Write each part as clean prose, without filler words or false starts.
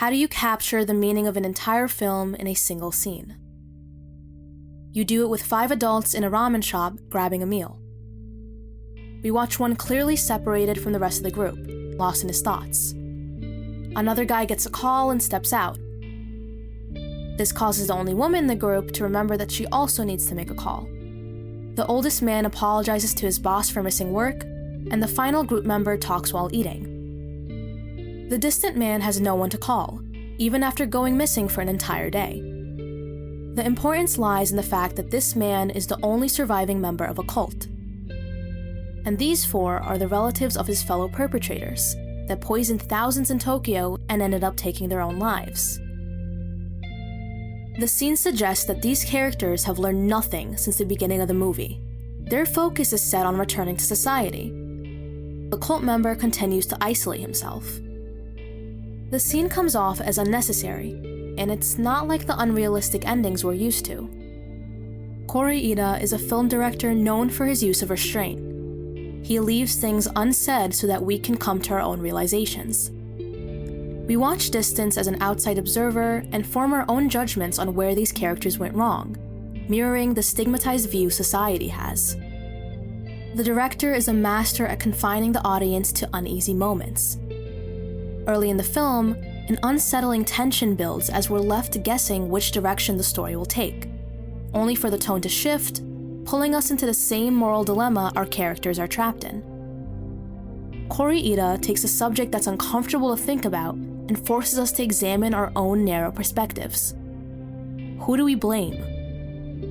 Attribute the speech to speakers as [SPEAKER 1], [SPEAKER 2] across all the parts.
[SPEAKER 1] How do you capture the meaning of an entire film in a single scene? You do it with 5 adults in a ramen shop grabbing a meal. We watch one clearly separated from the rest of the group, lost in his thoughts. Another guy gets a call and steps out. This causes the only woman in the group to remember that she also needs to make a call. The oldest man apologizes to his boss for missing work, and the final group member talks while eating. The distant man has no one to call, even after going missing for an entire day. The importance lies in the fact that this man is the only surviving member of a cult. And these 4 are the relatives of his fellow perpetrators that poisoned thousands in Tokyo and ended up taking their own lives. The scene suggests that these characters have learned nothing since the beginning of the movie. Their focus is set on returning to society. The cult member continues to isolate himself. The scene comes off as unnecessary, and it's not like the unrealistic endings we're used to. Kore-eda is a film director known for his use of restraint. He leaves things unsaid so that we can come to our own realizations. We watch Distance as an outside observer and form our own judgments on where these characters went wrong, mirroring the stigmatized view society has. The director is a master at confining the audience to uneasy moments. Early in the film, an unsettling tension builds as we're left guessing which direction the story will take, only for the tone to shift, pulling us into the same moral dilemma our characters are trapped in. Kore-eda takes a subject that's uncomfortable to think about and forces us to examine our own narrow perspectives. Who do we blame?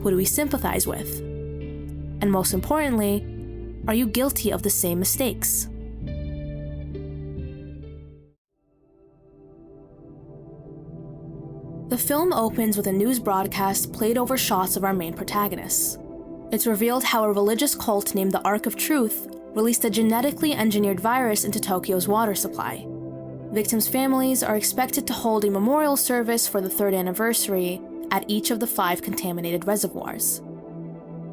[SPEAKER 1] Who do we sympathize with? And most importantly, are you guilty of the same mistakes? The film opens with a news broadcast played over shots of our main protagonists. It's revealed how a religious cult named the Ark of Truth released a genetically engineered virus into Tokyo's water supply. Victims' families are expected to hold a memorial service for the 3rd anniversary at each of the 5 contaminated reservoirs.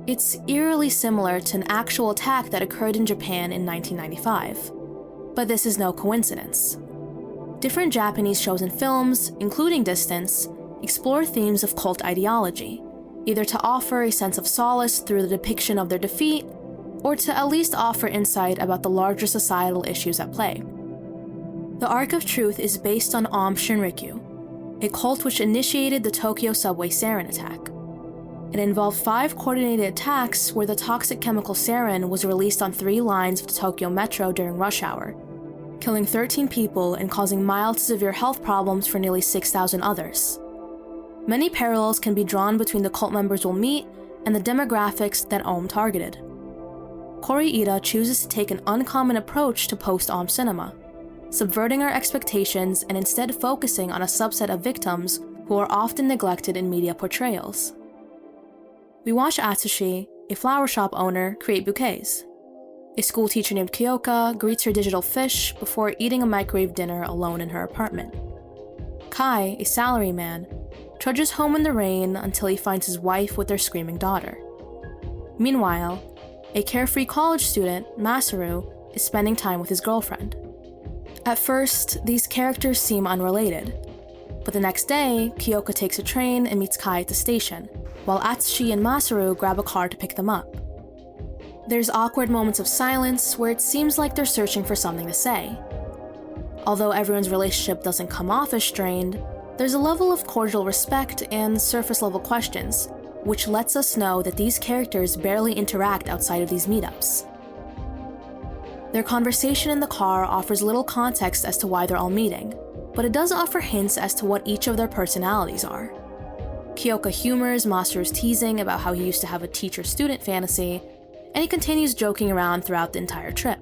[SPEAKER 1] It's eerily similar to an actual attack that occurred in Japan in 1995. But this is no coincidence. Different Japanese shows and films, including Distance, explore themes of cult ideology, either to offer a sense of solace through the depiction of their defeat, or to at least offer insight about the larger societal issues at play. The Ark of Truth is based on Aum Shinrikyo, a cult which initiated the Tokyo subway sarin attack. It involved 5 coordinated attacks where the toxic chemical sarin was released on 3 lines of the Tokyo Metro during rush hour, killing 13 people and causing mild to severe health problems for nearly 6,000 others. Many parallels can be drawn between the cult members we'll meet and the demographics that Aum targeted. Kore-eda chooses to take an uncommon approach to post-Aum cinema, subverting our expectations and instead focusing on a subset of victims who are often neglected in media portrayals. We watch Atsushi, a flower shop owner, create bouquets. A school teacher named Kyoka greets her digital fish before eating a microwave dinner alone in her apartment. Kai, a salaryman, trudges home in the rain until he finds his wife with their screaming daughter. Meanwhile, a carefree college student, Masaru, is spending time with his girlfriend. At first, these characters seem unrelated, but the next day, Kyoka takes a train and meets Kai at the station, while Atsushi and Masaru grab a car to pick them up. There's awkward moments of silence where it seems like they're searching for something to say. Although everyone's relationship doesn't come off as strained, there's a level of cordial respect and surface-level questions, which lets us know that these characters barely interact outside of these meetups. Their conversation in the car offers little context as to why they're all meeting, but it does offer hints as to what each of their personalities are. Kyoka humors Masaru's teasing about how he used to have a teacher-student fantasy, and he continues joking around throughout the entire trip.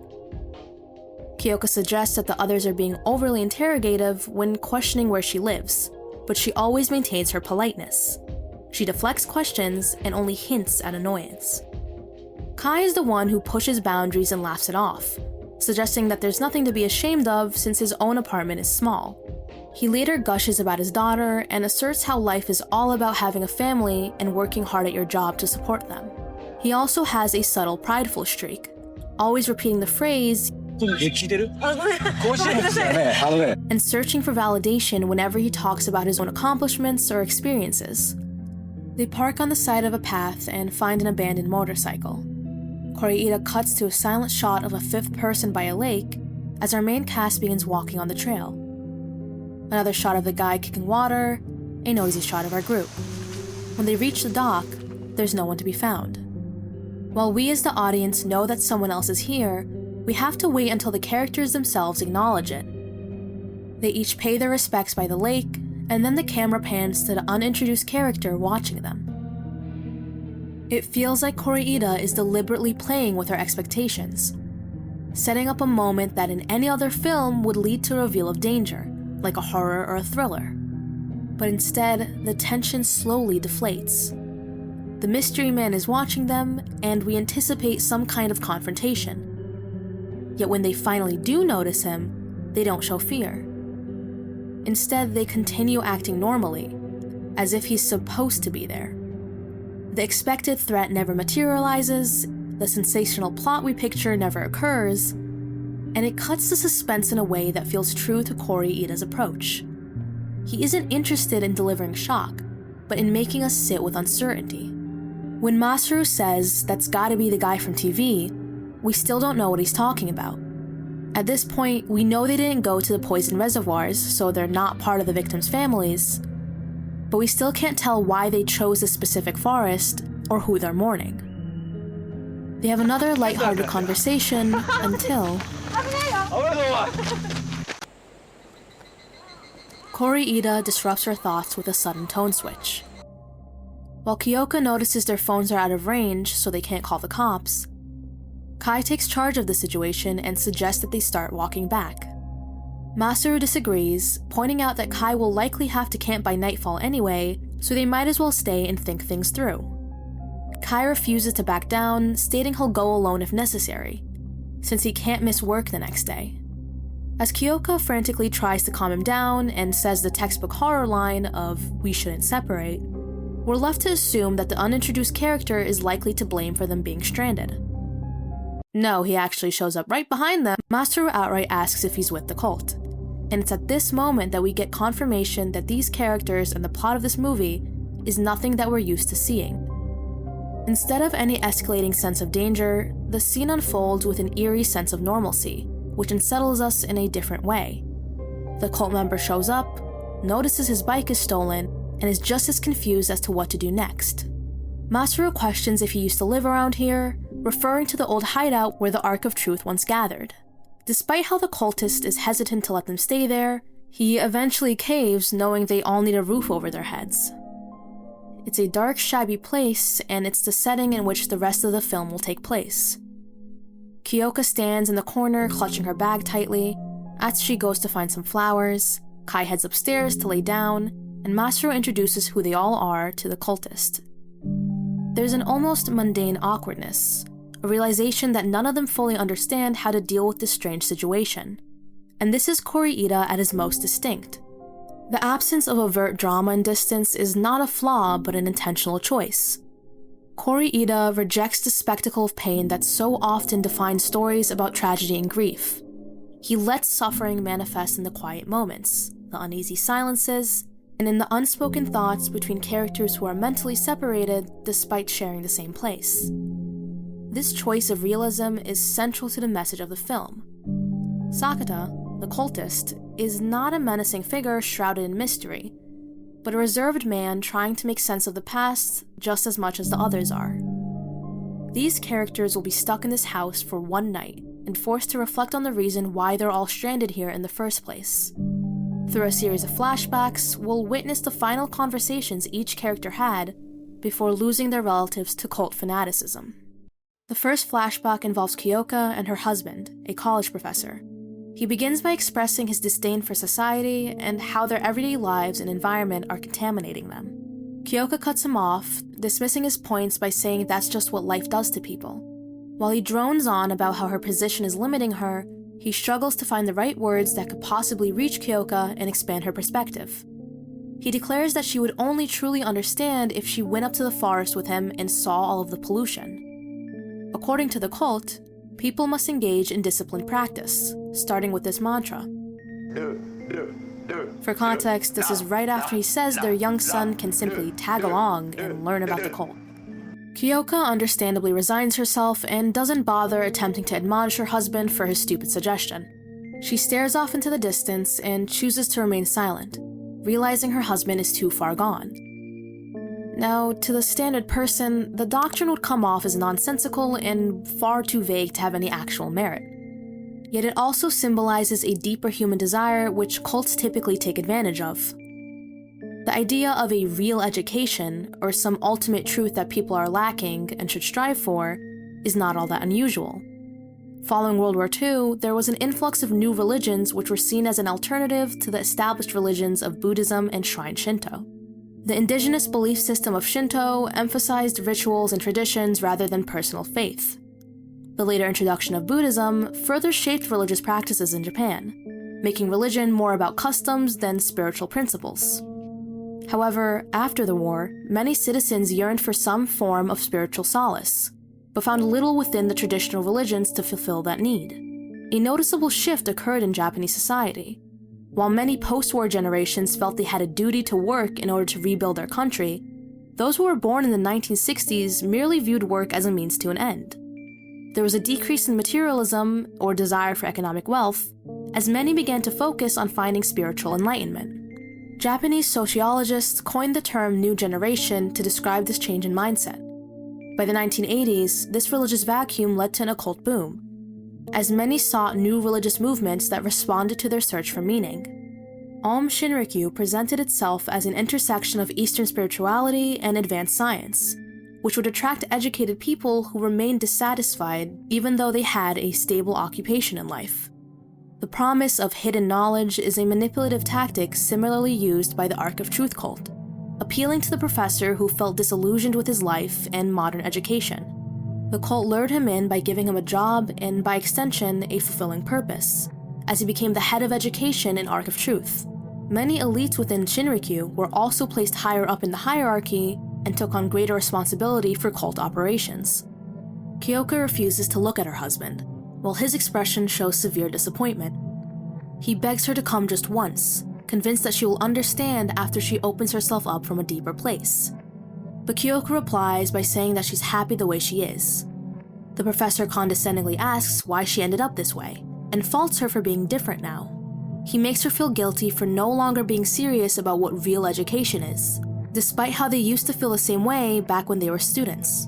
[SPEAKER 1] Kyoka suggests that the others are being overly interrogative when questioning where she lives, but she always maintains her politeness. She deflects questions and only hints at annoyance. Kai is the one who pushes boundaries and laughs it off, suggesting that there's nothing to be ashamed of since his own apartment is small. He later gushes about his daughter and asserts how life is all about having a family and working hard at your job to support them. He also has a subtle prideful streak, always repeating the phrase, and searching for validation whenever he talks about his own accomplishments or experiences. They park on the side of a path and find an abandoned motorcycle. Kore-eda cuts to a silent shot of a fifth person by a lake as our main cast begins walking on the trail. Another shot of the guy kicking water, a noisy shot of our group. When they reach the dock, there's no one to be found. While we as the audience know that someone else is here, we have to wait until the characters themselves acknowledge it. They each pay their respects by the lake, and then the camera pans to the unintroduced character watching them. It feels like Kore-eda is deliberately playing with our expectations, setting up a moment that in any other film would lead to a reveal of danger, like a horror or a thriller. But instead, the tension slowly deflates. The mystery man is watching them, and we anticipate some kind of confrontation. Yet when they finally do notice him, they don't show fear. Instead, they continue acting normally, as if he's supposed to be there. The expected threat never materializes, the sensational plot we picture never occurs, and it cuts the suspense in a way that feels true to Kore-eda's approach. He isn't interested in delivering shock, but in making us sit with uncertainty. When Masaru says that's gotta be the guy from TV, we still don't know what he's talking about. At this point, we know they didn't go to the poison reservoirs, so they're not part of the victims' families, but we still can't tell why they chose a specific forest or who they're mourning. They have another lighthearted conversation until Kore-eda disrupts her thoughts with a sudden tone switch. While Kyoka notices their phones are out of range so they can't call the cops, Kai takes charge of the situation and suggests that they start walking back. Masaru disagrees, pointing out that Kai will likely have to camp by nightfall anyway, so they might as well stay and think things through. Kai refuses to back down, stating he'll go alone if necessary, since he can't miss work the next day. As Kyoka frantically tries to calm him down and says the textbook horror line of "we shouldn't separate," we're left to assume that the unintroduced character is likely to blame for them being stranded. No, he actually shows up right behind them. Masaru outright asks if he's with the cult. And it's at this moment that we get confirmation that these characters and the plot of this movie is nothing that we're used to seeing. Instead of any escalating sense of danger, the scene unfolds with an eerie sense of normalcy, which unsettles us in a different way. The cult member shows up, notices his bike is stolen, and is just as confused as to what to do next. Masaru questions if he used to live around here, referring to the old hideout where the Ark of Truth once gathered. Despite how the cultist is hesitant to let them stay there, he eventually caves knowing they all need a roof over their heads. It's a dark, shabby place, and it's the setting in which the rest of the film will take place. Kyoka stands in the corner clutching her bag tightly. As she goes to find some flowers, Kai heads upstairs to lay down, and Masaru introduces who they all are to the cultist. There's an almost mundane awkwardness, a realization that none of them fully understand how to deal with this strange situation. And this is Kore-eda at his most distinct. The absence of overt drama and distance is not a flaw, but an intentional choice. Kore-eda rejects the spectacle of pain that so often defines stories about tragedy and grief. He lets suffering manifest in the quiet moments, the uneasy silences, and in the unspoken thoughts between characters who are mentally separated despite sharing the same place. This choice of realism is central to the message of the film. Sakata, the cultist, is not a menacing figure shrouded in mystery, but a reserved man trying to make sense of the past just as much as the others are. These characters will be stuck in this house for one night and forced to reflect on the reason why they're all stranded here in the first place. Through a series of flashbacks, we'll witness the final conversations each character had before losing their relatives to cult fanaticism. The first flashback involves Kyoka and her husband, a college professor. He begins by expressing his disdain for society and how their everyday lives and environment are contaminating them. Kyoka cuts him off, dismissing his points by saying that's just what life does to people. While he drones on about how her position is limiting her, he struggles to find the right words that could possibly reach Kyoka and expand her perspective. He declares that she would only truly understand if she went up to the forest with him and saw all of the pollution. According to the cult, people must engage in disciplined practice, starting with this mantra. For context, this is right after he says their young son can simply tag along and learn about the cult. Kyoka understandably resigns herself and doesn't bother attempting to admonish her husband for his stupid suggestion. She stares off into the distance and chooses to remain silent, realizing her husband is too far gone. Now, to the standard person, the doctrine would come off as nonsensical and far too vague to have any actual merit. Yet it also symbolizes a deeper human desire which cults typically take advantage of. The idea of a real education, or some ultimate truth that people are lacking and should strive for, is not all that unusual. Following World War II, there was an influx of new religions which were seen as an alternative to the established religions of Buddhism and Shrine Shinto. The indigenous belief system of Shinto emphasized rituals and traditions rather than personal faith. The later introduction of Buddhism further shaped religious practices in Japan, making religion more about customs than spiritual principles. However, after the war, many citizens yearned for some form of spiritual solace, but found little within the traditional religions to fulfill that need. A noticeable shift occurred in Japanese society. While many post-war generations felt they had a duty to work in order to rebuild their country, those who were born in the 1960s merely viewed work as a means to an end. There was a decrease in materialism, or desire for economic wealth, as many began to focus on finding spiritual enlightenment. Japanese sociologists coined the term New Generation to describe this change in mindset. By the 1980s, this religious vacuum led to an occult boom, as many sought new religious movements that responded to their search for meaning. Aum Shinrikyo presented itself as an intersection of Eastern spirituality and advanced science, which would attract educated people who remained dissatisfied even though they had a stable occupation in life. The promise of hidden knowledge is a manipulative tactic similarly used by the Ark of Truth cult, appealing to the professor who felt disillusioned with his life and modern education. The cult lured him in by giving him a job and, by extension, a fulfilling purpose, as he became the head of education in Ark of Truth. Many elites within Shinrikyo were also placed higher up in the hierarchy and took on greater responsibility for cult operations. Kyoka refuses to look at her husband, while his expression shows severe disappointment. He begs her to come just once, convinced that she will understand after she opens herself up from a deeper place. But Kyoka replies by saying that she's happy the way she is. The professor condescendingly asks why she ended up this way, and faults her for being different now. He makes her feel guilty for no longer being serious about what real education is, despite how they used to feel the same way back when they were students.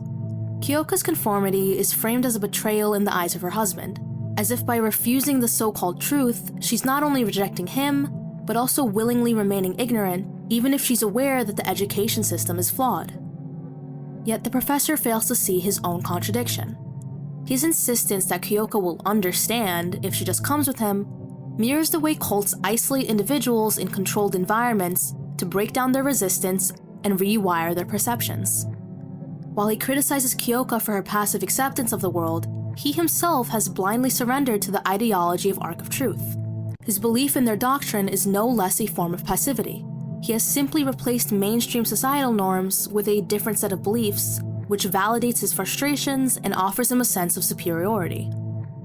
[SPEAKER 1] Kyoka's conformity is framed as a betrayal in the eyes of her husband, as if by refusing the so-called truth, she's not only rejecting him, but also willingly remaining ignorant, even if she's aware that the education system is flawed. Yet the professor fails to see his own contradiction. His insistence that Kyoka will understand if she just comes with him mirrors the way cults isolate individuals in controlled environments to break down their resistance and rewire their perceptions. While he criticizes Kyoka for her passive acceptance of the world, he himself has blindly surrendered to the ideology of Ark of Truth. His belief in their doctrine is no less a form of passivity. He has simply replaced mainstream societal norms with a different set of beliefs, which validates his frustrations and offers him a sense of superiority.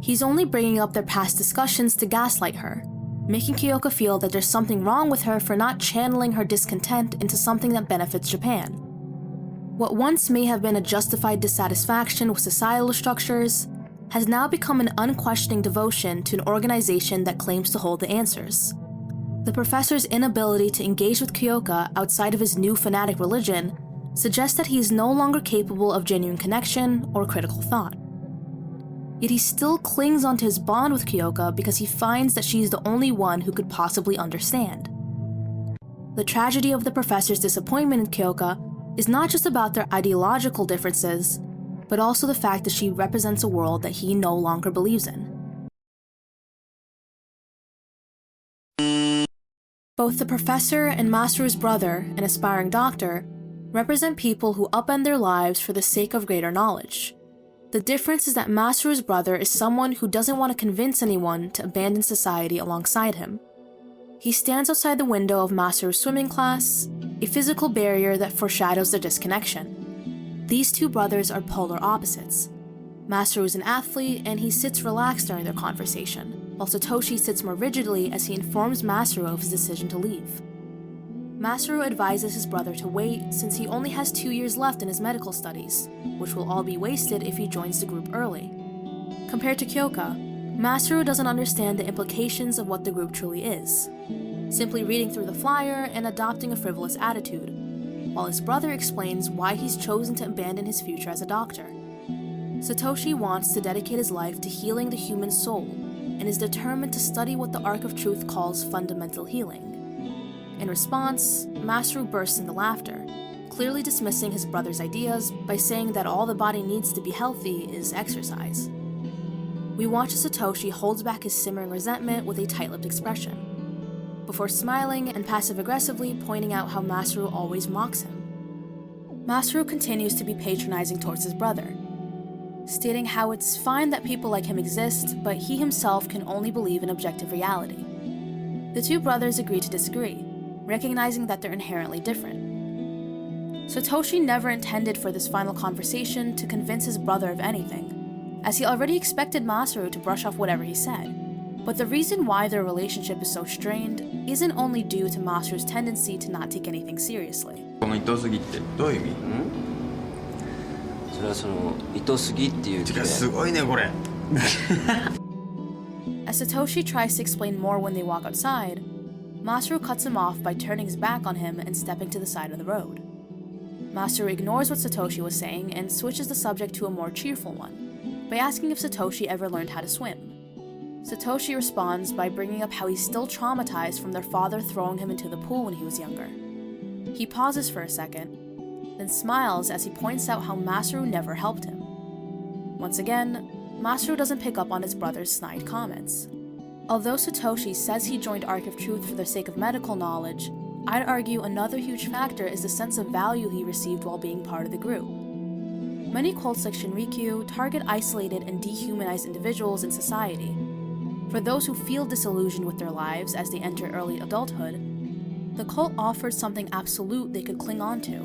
[SPEAKER 1] He's only bringing up their past discussions to gaslight her, making Kyoka feel that there's something wrong with her for not channeling her discontent into something that benefits Japan. What once may have been a justified dissatisfaction with societal structures has now become an unquestioning devotion to an organization that claims to hold the answers. The professor's inability to engage with Kyoka outside of his new fanatic religion suggests that he is no longer capable of genuine connection or critical thought. Yet he still clings onto his bond with Kyoka because he finds that she is the only one who could possibly understand. The tragedy of the professor's disappointment in Kyoka is not just about their ideological differences, but also the fact that she represents a world that he no longer believes in. Both the professor and Masaru's brother, an aspiring doctor, represent people who upend their lives for the sake of greater knowledge. The difference is that Masaru's brother is someone who doesn't want to convince anyone to abandon society alongside him. He stands outside the window of Masaru's swimming class, a physical barrier that foreshadows their disconnection. These two brothers are polar opposites. Masaru is an athlete, and he sits relaxed during their conversation, while Satoshi sits more rigidly as he informs Masaru of his decision to leave. Masaru advises his brother to wait since he only has 2 years left in his medical studies, which will all be wasted if he joins the group early. Compared to Kyoka, Masaru doesn't understand the implications of what the group truly is, simply reading through the flyer and adopting a frivolous attitude, while his brother explains why he's chosen to abandon his future as a doctor. Satoshi wants to dedicate his life to healing the human soul and is determined to study what the Arc of Truth calls fundamental healing. In response, Masaru bursts into laughter, clearly dismissing his brother's ideas by saying that all the body needs to be healthy is exercise. We watch as Satoshi holds back his simmering resentment with a tight-lipped expression, before smiling and passive-aggressively pointing out how Masaru always mocks him. Masaru continues to be patronizing towards his brother, stating how it's fine that people like him exist, but he himself can only believe in objective reality. The two brothers agree to disagree, recognizing that they're inherently different. Satoshi never intended for this final conversation to convince his brother of anything, as he already expected Masaru to brush off whatever he said. But the reason why their relationship is so strained isn't only due to Masaru's tendency to not take anything seriously.
[SPEAKER 2] この糸すぎってどういう意味？
[SPEAKER 3] それはその糸すぎっていう字で。
[SPEAKER 2] すごいねこれ。
[SPEAKER 1] As Satoshi tries to explain more when they walk outside, Masaru cuts him off by turning his back on him and stepping to the side of the road. Masaru ignores what Satoshi was saying and switches the subject to a more cheerful one, by asking if Satoshi ever learned how to swim. Satoshi responds by bringing up how he's still traumatized from their father throwing him into the pool when he was younger. He pauses for a second, then smiles as he points out how Masaru never helped him. Once again, Masaru doesn't pick up on his brother's snide comments. Although Satoshi says he joined Arc of Truth for the sake of medical knowledge, I'd argue another huge factor is the sense of value he received while being part of the group. Many cults like Shinrikyo target isolated and dehumanized individuals in society. For those who feel disillusioned with their lives as they enter early adulthood, the cult offers something absolute they could cling on to.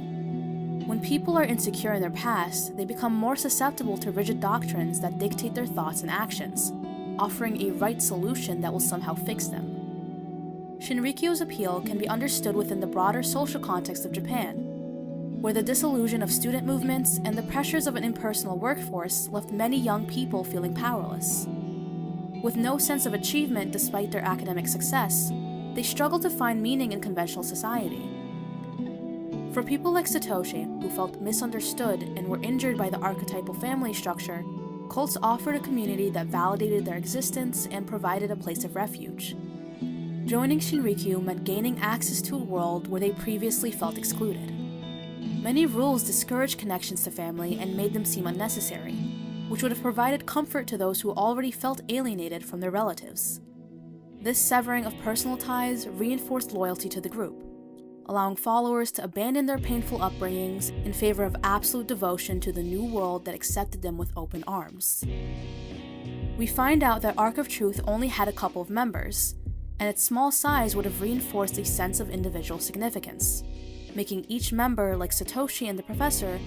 [SPEAKER 1] When people are insecure in their past, they become more susceptible to rigid doctrines that dictate their thoughts and actions, offering a right solution that will somehow fix them. Shinrikyo's appeal can be understood within the broader social context of Japan, where the disillusion of student movements and the pressures of an impersonal workforce left many young people feeling powerless. With no sense of achievement despite their academic success, they struggle to find meaning in conventional society. For people like Satoshi, who felt misunderstood and were injured by the archetypal family structure, cults offered a community that validated their existence and provided a place of refuge. Joining Shinrikyo meant gaining access to a world where they previously felt excluded. Many rules discouraged connections to family and made them seem unnecessary, which would have provided comfort to those who already felt alienated from their relatives. This severing of personal ties reinforced loyalty to the group, allowing followers to abandon their painful upbringings in favor of absolute devotion to the new world that accepted them with open arms. We find out that Arc of Truth only had a couple of members, and its small size would have reinforced a sense of individual significance, making each member, like Satoshi and the professor,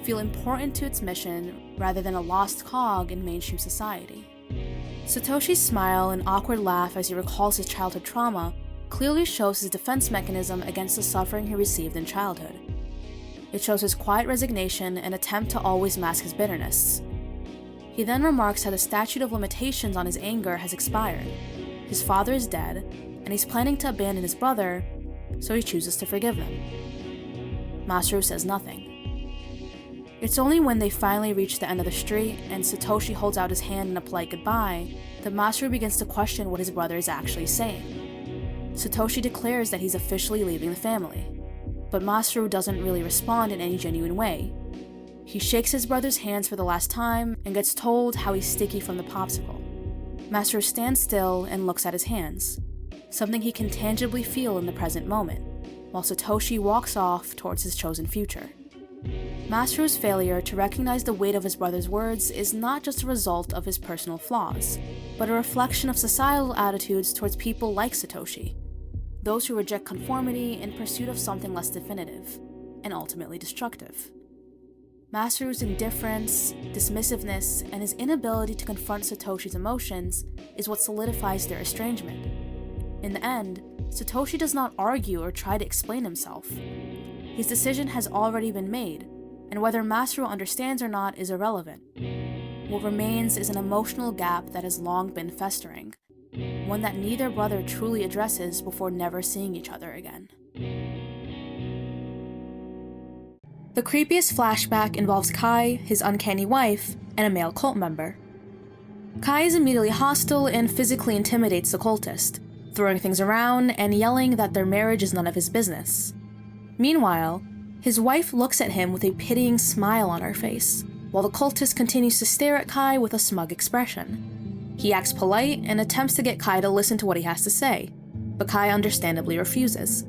[SPEAKER 1] feel important to its mission rather than a lost cog in mainstream society. Satoshi's smile and awkward laugh as he recalls his childhood trauma clearly shows his defense mechanism against the suffering he received in childhood. It shows his quiet resignation and attempt to always mask his bitterness. He then remarks how the statute of limitations on his anger has expired. His father is dead, and he's planning to abandon his brother, so he chooses to forgive them. Masaru says nothing. It's only when they finally reach the end of the street and Satoshi holds out his hand in a polite goodbye that Masaru begins to question what his brother is actually saying. Satoshi declares that he's officially leaving the family, but Masaru doesn't really respond in any genuine way. He shakes his brother's hands for the last time and gets told how he's sticky from the popsicle. Masaru stands still and looks at his hands, something he can tangibly feel in the present moment, while Satoshi walks off towards his chosen future. Masaru's failure to recognize the weight of his brother's words is not just a result of his personal flaws, but a reflection of societal attitudes towards people like Satoshi, those who reject conformity in pursuit of something less definitive, and ultimately destructive. Masaru's indifference, dismissiveness, and his inability to confront Satoshi's emotions is what solidifies their estrangement. In the end, Satoshi does not argue or try to explain himself. His decision has already been made, and whether Masaru understands or not is irrelevant. What remains is an emotional gap that has long been festering, one that neither brother truly addresses before never seeing each other again. The creepiest flashback involves Kai, his uncanny wife, and a male cult member. Kai is immediately hostile and physically intimidates the cultist, throwing things around and yelling that their marriage is none of his business. Meanwhile, his wife looks at him with a pitying smile on her face, while the cultist continues to stare at Kai with a smug expression. He acts polite and attempts to get Kai to listen to what he has to say, but Kai understandably refuses.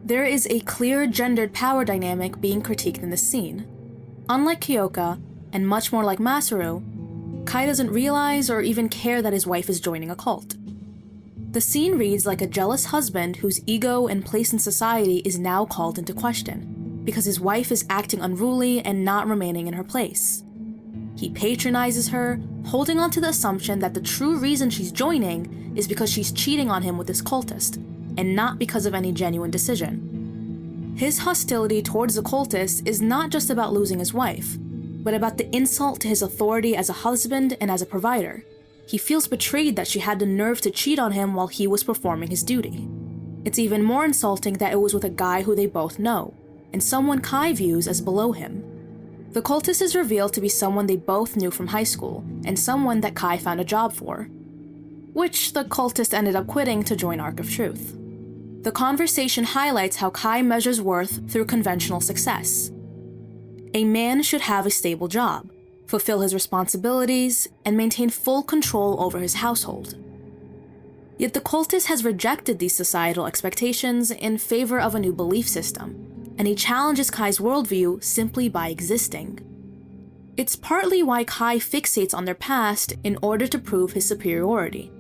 [SPEAKER 1] There is a clear gendered power dynamic being critiqued in this scene. Unlike Kyoka, and much more like Masaru, Kai doesn't realize or even care that his wife is joining a cult. The scene reads like a jealous husband whose ego and place in society is now called into question, because his wife is acting unruly and not remaining in her place. He patronizes her, holding on to the assumption that the true reason she's joining is because she's cheating on him with this cultist, and not because of any genuine decision. His hostility towards the cultist is not just about losing his wife, but about the insult to his authority as a husband and as a provider. He feels betrayed that she had the nerve to cheat on him while he was performing his duty. It's even more insulting that it was with a guy who they both know, and someone Kai views as below him. The cultist is revealed to be someone they both knew from high school, and someone that Kai found a job for, which the cultist ended up quitting to join Arc of Truth. The conversation highlights how Kai measures worth through conventional success. A man should have a stable job, fulfill his responsibilities, and maintain full control over his household. Yet the cultist has rejected these societal expectations in favor of a new belief system, and he challenges Kai's worldview simply by existing. It's partly why Kai fixates on their past in order to prove his superiority.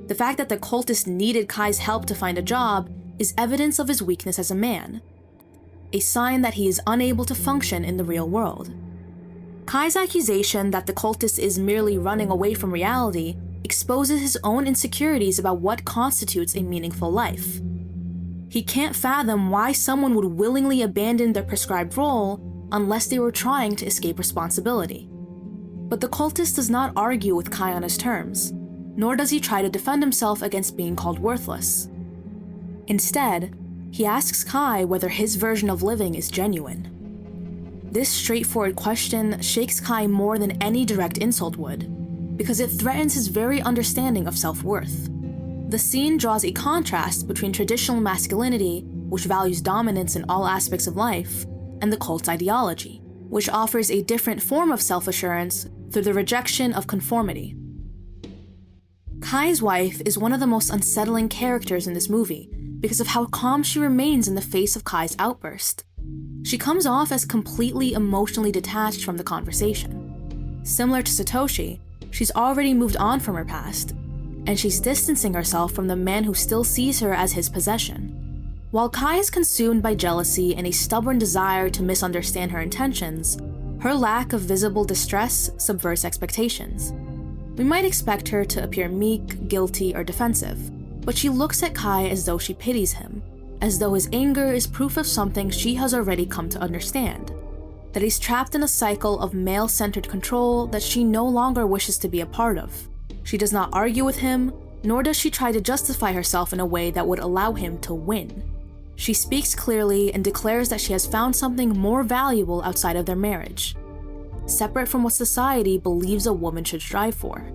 [SPEAKER 1] The fact that the cultist needed Kai's help to find a job is evidence of his weakness as a man, a sign that he is unable to function in the real world. Kai's accusation that the cultist is merely running away from reality exposes his own insecurities about what constitutes a meaningful life. He can't fathom why someone would willingly abandon their prescribed role unless they were trying to escape responsibility. But the cultist does not argue with Kai on his terms, nor does he try to defend himself against being called worthless. Instead, he asks Kai whether his version of living is genuine. This straightforward question shakes Kai more than any direct insult would, because it threatens his very understanding of self-worth. The scene draws a contrast between traditional masculinity, which values dominance in all aspects of life, and the cult's ideology, which offers a different form of self-assurance through the rejection of conformity. Kai's wife is one of the most unsettling characters in this movie because of how calm she remains in the face of Kai's outburst. She comes off as completely emotionally detached from the conversation. Similar to Satoshi, she's already moved on from her past, and she's distancing herself from the man who still sees her as his possession. While Kai is consumed by jealousy and a stubborn desire to misunderstand her intentions, her lack of visible distress subverts expectations. We might expect her to appear meek, guilty, or defensive, but she looks at Kai as though she pities him, as though his anger is proof of something she has already come to understand, that he's trapped in a cycle of male-centered control that she no longer wishes to be a part of. She does not argue with him, nor does she try to justify herself in a way that would allow him to win. She speaks clearly and declares that she has found something more valuable outside of their marriage, separate from what society believes a woman should strive for.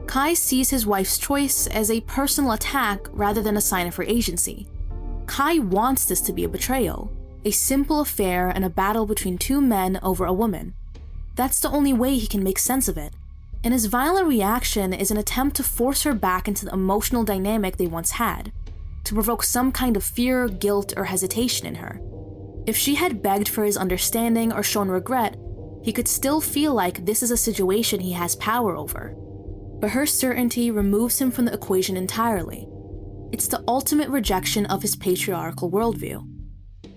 [SPEAKER 1] Kai sees his wife's choice as a personal attack rather than a sign of her agency. Kai wants this to be a betrayal, a simple affair and a battle between two men over a woman. That's the only way he can make sense of it, and his violent reaction is an attempt to force her back into the emotional dynamic they once had, to provoke some kind of fear, guilt, or hesitation in her. If she had begged for his understanding or shown regret, he could still feel like this is a situation he has power over. But her certainty removes him from the equation entirely. It's the ultimate rejection of his patriarchal worldview.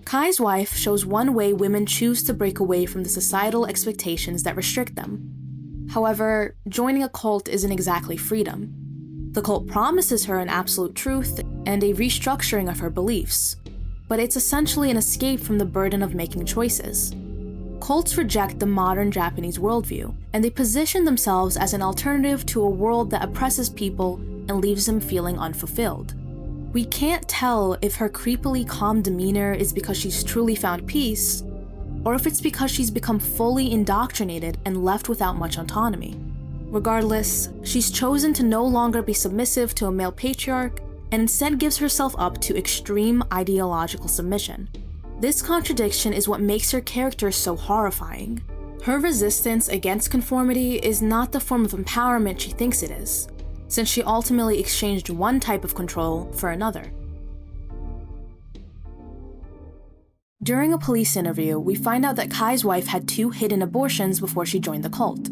[SPEAKER 1] Kai's wife shows one way women choose to break away from the societal expectations that restrict them. However, joining a cult isn't exactly freedom. The cult promises her an absolute truth and a restructuring of her beliefs, but it's essentially an escape from the burden of making choices. Cults reject the modern Japanese worldview, and they position themselves as an alternative to a world that oppresses people and leaves them feeling unfulfilled. We can't tell if her creepily calm demeanor is because she's truly found peace, or if it's because she's become fully indoctrinated and left without much autonomy. Regardless, she's chosen to no longer be submissive to a male patriarch and instead gives herself up to extreme ideological submission. This contradiction is what makes her character so horrifying. Her resistance against conformity is not the form of empowerment she thinks it is, since she ultimately exchanged one type of control for another. During a police interview, we find out that Kai's wife had 2 hidden abortions before she joined the cult,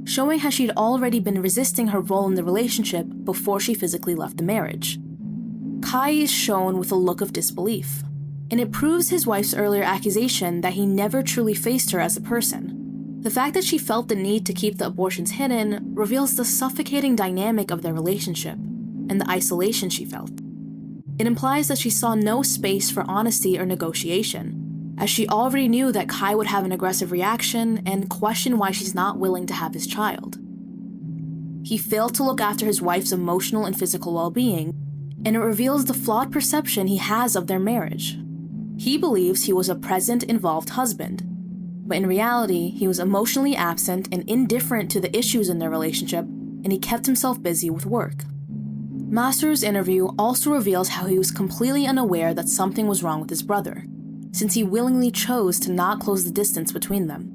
[SPEAKER 1] showing how she'd already been resisting her role in the relationship before she physically left the marriage. Kai is shown with a look of disbelief, and it proves his wife's earlier accusation that he never truly faced her as a person. The fact that she felt the need to keep the abortions hidden reveals the suffocating dynamic of their relationship and the isolation she felt. It implies that she saw no space for honesty or negotiation, as she already knew that Kai would have an aggressive reaction and question why she's not willing to have his child. He failed to look after his wife's emotional and physical well-being, and it reveals the flawed perception he has of their marriage. He believes he was a present, involved husband, but in reality, he was emotionally absent and indifferent to the issues in their relationship, and he kept himself busy with work. Masaru's interview also reveals how he was completely unaware that something was wrong with his brother, since he willingly chose to not close the distance between them.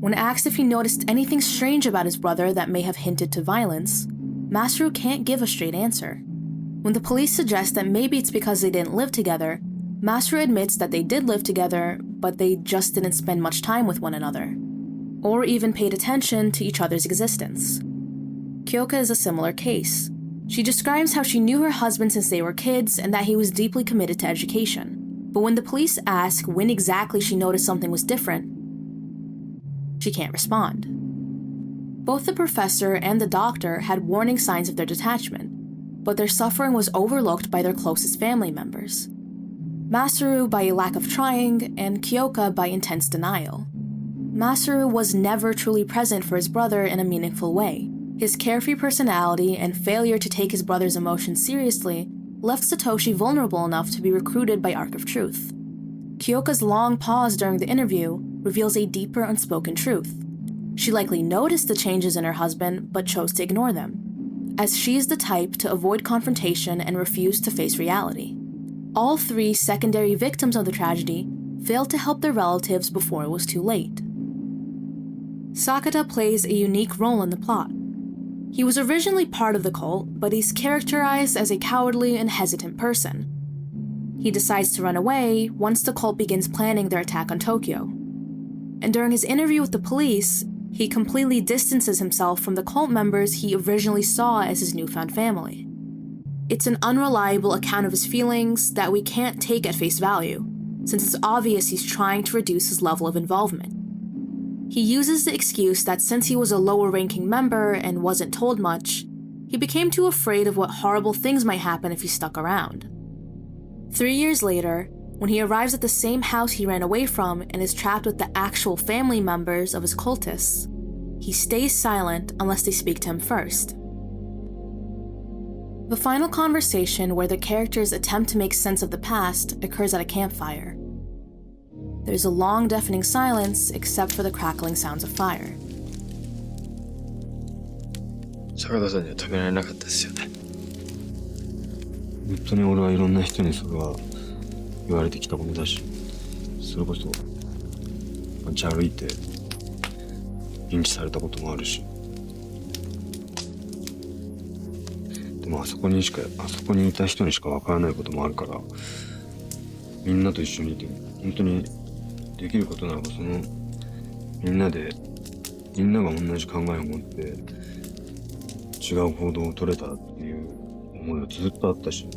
[SPEAKER 1] When asked if he noticed anything strange about his brother that may have hinted to violence, Masaru can't give a straight answer. When the police suggest that maybe it's because they didn't live together, Masaru admits that they did live together, but they just didn't spend much time with one another, or even paid attention to each other's existence. Kyoka is a similar case. She describes how she knew her husband since they were kids and that he was deeply committed to education. But when the police ask when exactly she noticed something was different, she can't respond. Both the professor and the doctor had warning signs of their detachment, but their suffering was overlooked by their closest family members. Masaru by a lack of trying, and Kyoka by intense denial. Masaru was never truly present for his brother in a meaningful way. His carefree personality and failure to take his brother's emotions seriously left Satoshi vulnerable enough to be recruited by Arc of Truth. Kyoka's long pause during the interview reveals a deeper unspoken truth. She likely noticed the changes in her husband, but chose to ignore them, as she is the type to avoid confrontation and refuse to face reality. All 3 secondary victims of the tragedy failed to help their relatives before it was too late. Sakata plays a unique role in the plot. He was originally part of the cult, but he's characterized as a cowardly and hesitant person. He decides to run away once the cult begins planning their attack on Tokyo. And during his interview with the police, he completely distances himself from the cult members he originally saw as his newfound family. It's an unreliable account of his feelings that we can't take at face value, since it's obvious he's trying to reduce his level of involvement. He uses the excuse that since he was a lower-ranking member and wasn't told much, he became too afraid of what horrible things might happen if he stuck around. 3 years later, when he arrives at the same house he ran away from and is trapped with the actual family members of his cultists, he stays silent unless they speak to him first. The final conversation where the characters attempt to make sense of the past occurs at a campfire. There's a long, deafening silence except for the crackling sounds of fire.
[SPEAKER 3] 坂田さんには止められなかったですよね。本当に俺はいろんな人にそれは言われてきたことだし、それこそ街歩いてリンチされたこともあるし、でもあそこにいた人にしかわからないこともあるから、みんなと一緒にいて本当にできることならばそのみんなが同じ考えを持って違う行動を取れたっていう思いはずっとあったし、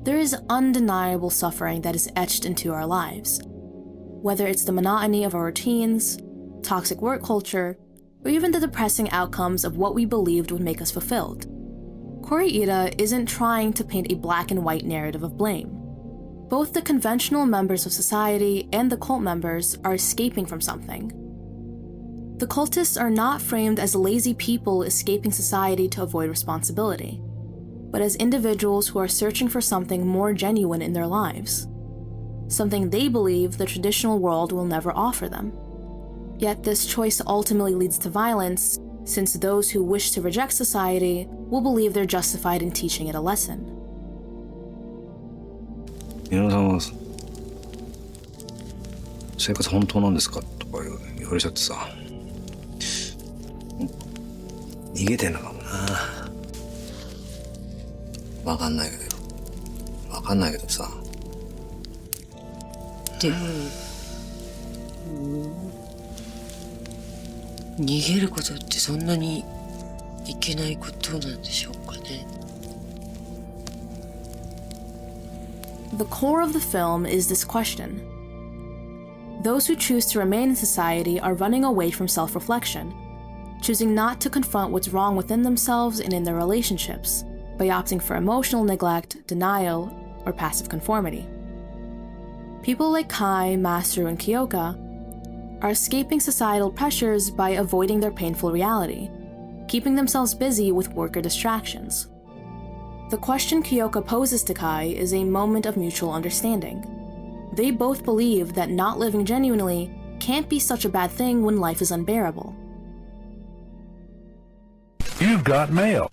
[SPEAKER 1] There is undeniable suffering that is etched into our lives. Whether it's the monotony of our routines, toxic work culture, or even the depressing outcomes of what we believed would make us fulfilled. Kore-eda isn't trying to paint a black and white narrative of blame. Both the conventional members of society and the cult members are escaping from something. The cultists are not framed as lazy people escaping society to avoid responsibility, but as individuals who are searching for something more genuine in their lives, something they believe the traditional world will never offer them. Yet this choice ultimately leads to violence, since those who wish to reject society will believe they're justified in teaching it a lesson.
[SPEAKER 3] 宮野さんは生活本当なんですかとか言われちゃってさ、逃げてんのかもな。わかんないけどさ。
[SPEAKER 4] でも、逃げることってそんなにいけないことなんでしょうかね。
[SPEAKER 1] The core of the film is this question. Those who choose to remain in society are running away from self-reflection, choosing not to confront what's wrong within themselves and in their relationships, by opting for emotional neglect, denial, or passive conformity. People like Kai, Masaru, and Kyoka are escaping societal pressures by avoiding their painful reality, keeping themselves busy with work or distractions. The question Kyoka poses to Kai is a moment of mutual understanding. They both believe that not living genuinely can't be such a bad thing when life is unbearable.
[SPEAKER 5] You've got mail.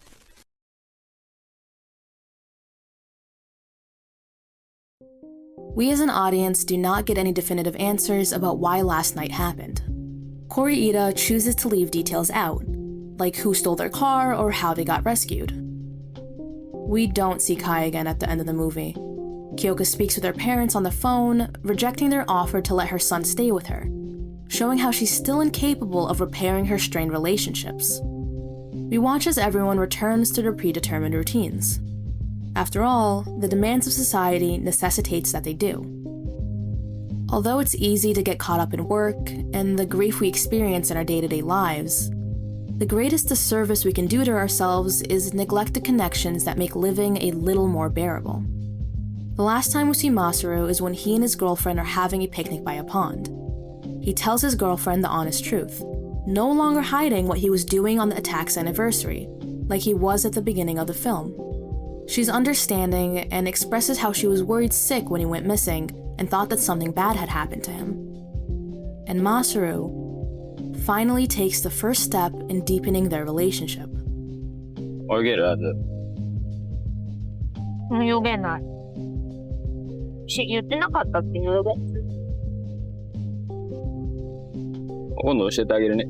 [SPEAKER 1] We as an audience do not get any definitive answers about why last night happened. Kore-eda chooses to leave details out, like who stole their car or how they got rescued. We don't see Kai again at the end of the movie. Kyoka speaks with her parents on the phone, rejecting their offer to let her son stay with her, showing how she's still incapable of repairing her strained relationships. We watch as everyone returns to their predetermined routines. After all, the demands of society necessitates that they do. Although it's easy to get caught up in work and the grief we experience in our day-to-day lives, the greatest disservice we can do to ourselves is neglect the connections that make living a little more bearable. The last time we see Masaru is when he and his girlfriend are having a picnic by a pond. He tells his girlfriend the honest truth, no longer hiding what he was doing on the attack's anniversary, like he was at the beginning of the film. She's understanding and expresses how she was worried sick when he went missing and thought that something bad had happened to him. And Masaru finally takes the first step in deepening their relationship.
[SPEAKER 3] Or get out of
[SPEAKER 6] 泳げない。言ってなかったっけ、泳げ。
[SPEAKER 3] 今度教えてあげるね。